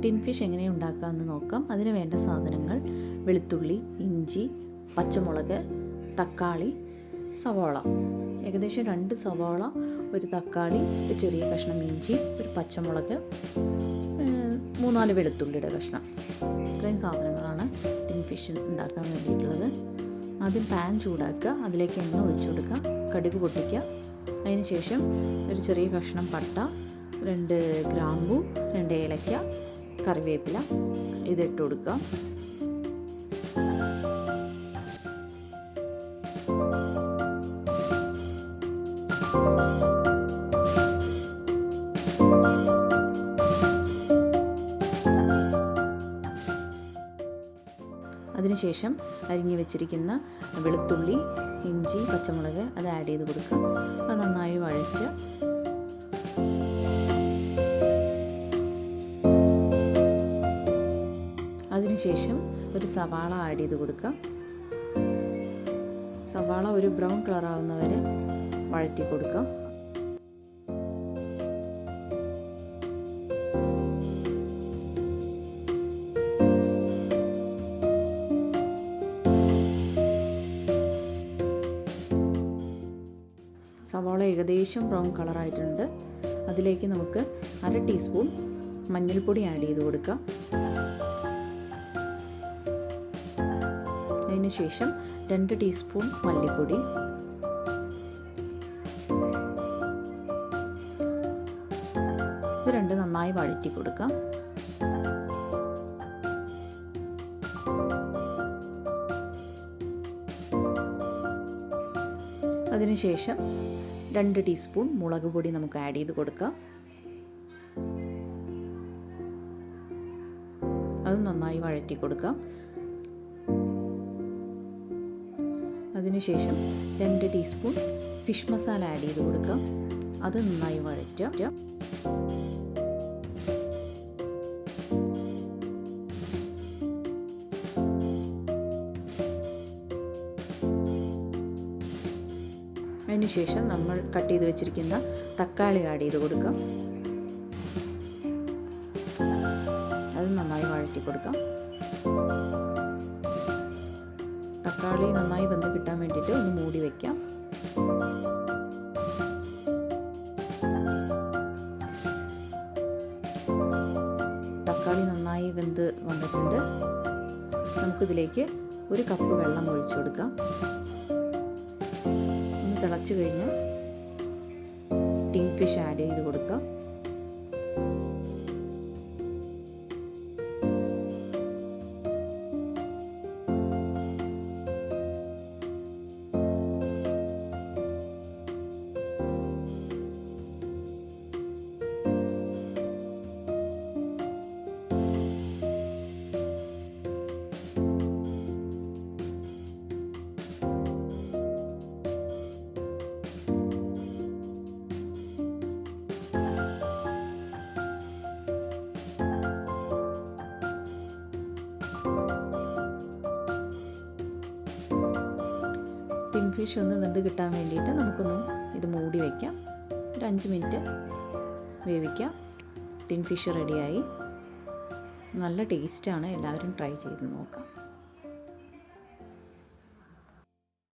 Tin fish എങ്ങനെയാണ് ഉണ്ടാക്കാമെന്ന് നോക്കാം. അതിന് വേണ്ട സാധനങ്ങൾ: വെളുത്തുള്ളി, ഇഞ്ചി, പച്ചമുളക്, തക്കാളി, സവാള. ഏകദേശം 2 സവാള, ഒരു തക്കാളി, ഒരു ചെറിയ കഷ്ണം ഇഞ്ചി, ഒരു പച്ചമുളക്, 3-4 വെളുത്തുള്ളിയുടെ കഷ്ണം. ഇത്രയും സാധനങ്ങളാണ് ടിൻ ഫിഷ് ഉണ്ടാക്കാൻ വേണ്ടിയിട്ടുള്ളത്. ആദ്യം പാൻ ചൂടാക്കുക, അതിലേക്ക് എണ്ണ ഒഴിച്ചു കൊടുക്കുക, കടുക് പൊട്ടിക്കുക. അതിന് ശേഷം ഒരു ചെറിയ കഷ്ണം പട്ട, 2 ഗ്രാമ്പു, 2 ഏലക്ക, കറിവേപ്പില ഇതിട്ട് കൊടുക്കുക. അതിനുശേഷം അരിഞ്ഞു വെച്ചിരിക്കുന്ന വെളുത്തുള്ളി, ഇഞ്ചി, പച്ചമുളക് അത് ആഡ് ചെയ്ത് കൊടുക്കുക. അത് നന്നായി വഴറ്റുക. അതിനുശേഷം ഒരു സവാള ആഡ് ചെയ്ത് കൊടുക്കുക. സവാള ഒരു ബ്രൗൺ കളർ ആവുന്നവരെ വഴറ്റി കൊടുക്കുക. സവാള ഏകദേശം ബ്രൗൺ കളറായിട്ടുണ്ട്. അതിലേക്ക് നമുക്ക് 1/2 ടീസ്പൂൺ മഞ്ഞൾപ്പൊടി ആഡ് ചെയ്ത് കൊടുക്കാം. അതിന് ശേഷം 2 ടീസ്പൂൺ മല്ലിപ്പൊടി, ഇത് രണ്ടും നന്നായി വഴറ്റി കൊടുക്കാം. അതിനുശേഷം 2 ടീസ്പൂൺ മുളക് പൊടി നമുക്ക് ആഡ് ചെയ്ത് കൊടുക്കാം. അത് നന്നായി വഴറ്റി കൊടുക്കാം. അതിനുശേഷം 2 ടീസ്പൂൺ ഫിഷ് മസാല ആഡ് ചെയ്ത് കൊടുക്കാം. അത് നന്നായി വഴറ്റുക. അതിനുശേഷം നമ്മൾ കട്ട് ചെയ്ത് വെച്ചിരിക്കുന്ന തക്കാളി ആഡ് ചെയ്ത് കൊടുക്കാം. അത് നന്നായി വഴറ്റി കൊടുക്കാം. തക്കാളി നന്നായി വെന്ത് കിട്ടാൻ വേണ്ടിയിട്ട് ഒന്ന് മൂടി വയ്ക്കാം. തക്കാളി നന്നായി വെന്ത് വന്നിട്ടുണ്ട്. നമുക്കിതിലേക്ക് 1 കപ്പ് വെള്ളം ഒഴിച്ചു കൊടുക്കാം. തിളച്ച് കഴിഞ്ഞ് ടിൻ ഫിഷ് ആഡ് ചെയ്ത് കൊടുക്കുക. ടിൻ ഫിഷ് ഒന്ന് വെന്ത് കിട്ടാൻ വേണ്ടിയിട്ട് നമുക്കൊന്ന് ഇത് മൂടി വയ്ക്കാം. ഒരു 5 മിനിറ്റ് വേവിക്കാം. ടിൻ ഫിഷ് റെഡിയായി. നല്ല ടേസ്റ്റാണ്. എല്ലാവരും ട്രൈ ചെയ്ത് നോക്കാം.